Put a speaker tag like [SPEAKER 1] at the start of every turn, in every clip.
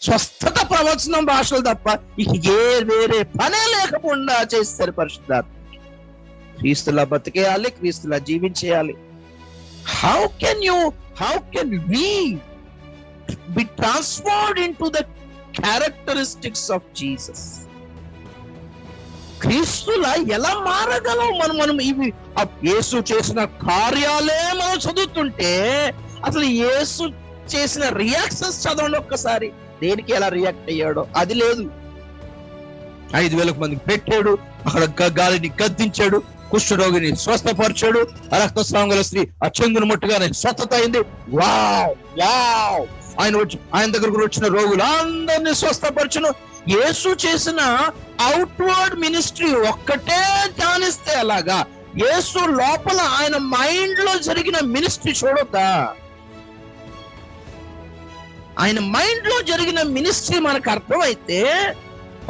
[SPEAKER 1] స్వస్థత ప్రవచనం భాషలు తప్ప ఇక వేరే పనే లేకుండా చేస్తారు పరిశుద్ధాత్మ. క్రీస్తులా బతికేయాలి, క్రీస్తులా జీవించేయాలి. How can we be transformed into the characteristics of Jesus? క్రీస్తులా ఎలా మారగలం మనం ఇవి యేసు చేసిన కార్యాలే మనం చదువుతుంటే అసలు యేసు చేసిన రియాక్షన్స్ చదవండి ఒక్కసారి. దేనికి ఎలా రియాక్ట్ అయ్యాడో అది లేదు. 5,000 మందికి పెట్టాడు, అక్కడ గాలిని గద్దించాడు, కుష్ఠరోగిని స్వస్థపరిచాడు, రక్తస్రావం గల స్త్రీ ఆ చెంగును ముట్టుగానే స్వస్థత అయింది. Wow wow! ఆయన దగ్గరకు వచ్చిన రోగులు అందరినీ స్వస్థపరచును. యేసు చేసిన అవుట్వర్డ్ మినిస్ట్రీ ఒక్కటే ధ్యానిస్తే అలాగా యేసు లోపల ఆయన మైండ్ లో జరిగిన మినిస్ట్రీ చూడొద్దా? ఆయన మైండ్ లో జరిగిన మినిస్ట్రీ మనకు అర్థమైతే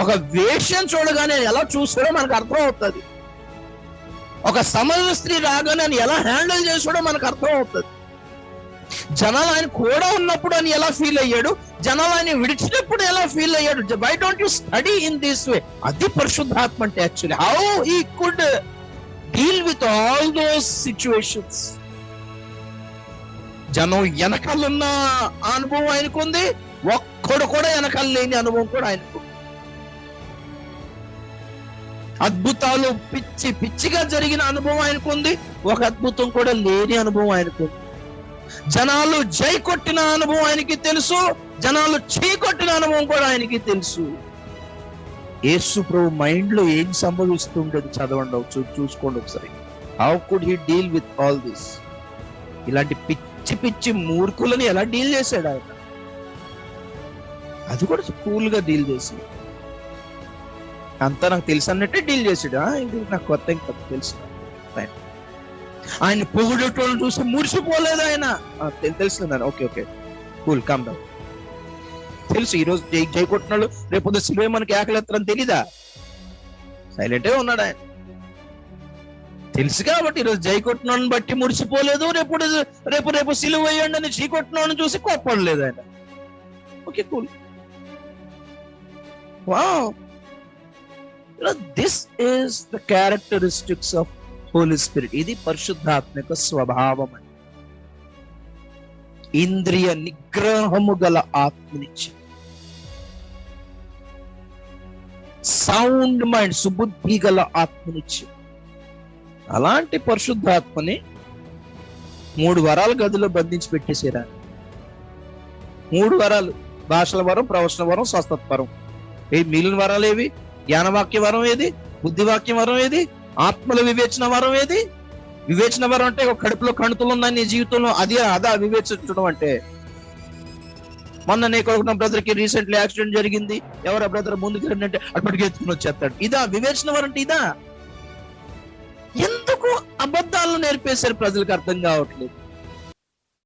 [SPEAKER 1] ఒక వేషం చూడగానే ఎలా చూసాడో మనకు అర్థం అవుతుంది. ఒక సమయ స్త్రీ రాగానే ఆయన ఎలా హ్యాండిల్ చేసాడో మనకు అర్థం అవుతుంది. జనాలు ఆయన కూడా ఉన్నప్పుడు అని ఎలా ఫీల్ అయ్యాడు, జనాలు ఆయన విడిచినప్పుడు ఎలా ఫీల్ అయ్యాడు. Why don't you study in this way? అది పరిశుద్ధాత్మ అంటే actually. How he could deal with all those situations. జనం వెనకాలన్న అనుభవం ఆయనకుంది, ఒక్కడు కూడా వెనకాల లేని అనుభవం కూడా ఆయనకు. అద్భుతాలు పిచ్చిగా జరిగిన అనుభవం ఆయనకుంది, ఒక అద్భుతం కూడా లేని అనుభవం ఆయనకుంది. జనాలు జై కొట్టిన అనుభవం ఆయనకి తెలుసు, జనాలు చీ కొట్టిన అనుభవం కూడా ఆయనకి తెలుసు. యేసు ప్రభు మైండ్ లో ఏం సంభవిస్తుండేది చదవండి, చూసుకోండి ఒకసారి. How could he deal with all this? ఇలాంటి పిచ్చి మూర్ఖులని ఎలా డీల్ చేశాడు ఆయన? అది కూడా కూల్ గా డీల్ చేసి అంతా నాకు తెలుసు అన్నట్టే డీల్ చేసాడు. ఇది నాకు కొత్త ఇంకా తెలుసు. ఆయన పొగిడేటోళ్ళు చూసి మురిసిపోలేదు ఆయన. తెలుసు ఓకే కూల్ కామ్ డౌన్. తెలుసు ఈరోజు జై కొట్టినాడు, రేపు సిలువ మనకి ఏకలెత్తరని తెలీదా? సైలెంటే ఉన్నాడు ఆయన. తెలుసు కాబట్టి ఈరోజు జై కొట్టినాన్ని బట్టి మురిసిపోలేదు, రేపు సిలువ వేయండి అని చీ కొట్టినాన్ని చూసి కోప్పడలేదు ఆయన. Okay cool. Wow! This is the characteristics of holy spirit. ఇది పరిశుద్ధాత్మిక స్వభావం. అని ఇంద్రియ నిగ్రహము గల ఆత్మనిచ్చి, సౌండ్ మైండ్ సుబుద్ధి గల ఆత్మనిచ్చి, అలాంటి పరిశుద్ధాత్మని 3 వరాల గదిలో బంధించి పెట్టేసారా? 3 వరాలు: భాషల వరం, ప్రవచన వరం, స్వస్థత వరం. మిగిలిన వరాలు ఏవి? జ్ఞానవాక్య వరం ఏది? బుద్ధివాక్యం వరం ఏది? ఆత్మల వివేచన వరం ఏది? వివేచన వరం అంటే ఒక కడుపులో కణుతులు ఉన్నాయి నీ జీవితంలో, అదా వివేచించడం అంటే. మొన్న నేను బ్రదర్ కి రీసెంట్లీ యాక్సిడెంట్ జరిగింది, ఎవరా బ్రదర్ ముందుకు రండి అంటే అప్పటికి ఎత్తుకుని వచ్చేస్తాడు. ఇదా వివేచన వరం అంటే? ఇదా? ఎందుకు అబద్ధాలను నేర్పేశారు? ప్రజలకు అర్థం కావట్లేదు.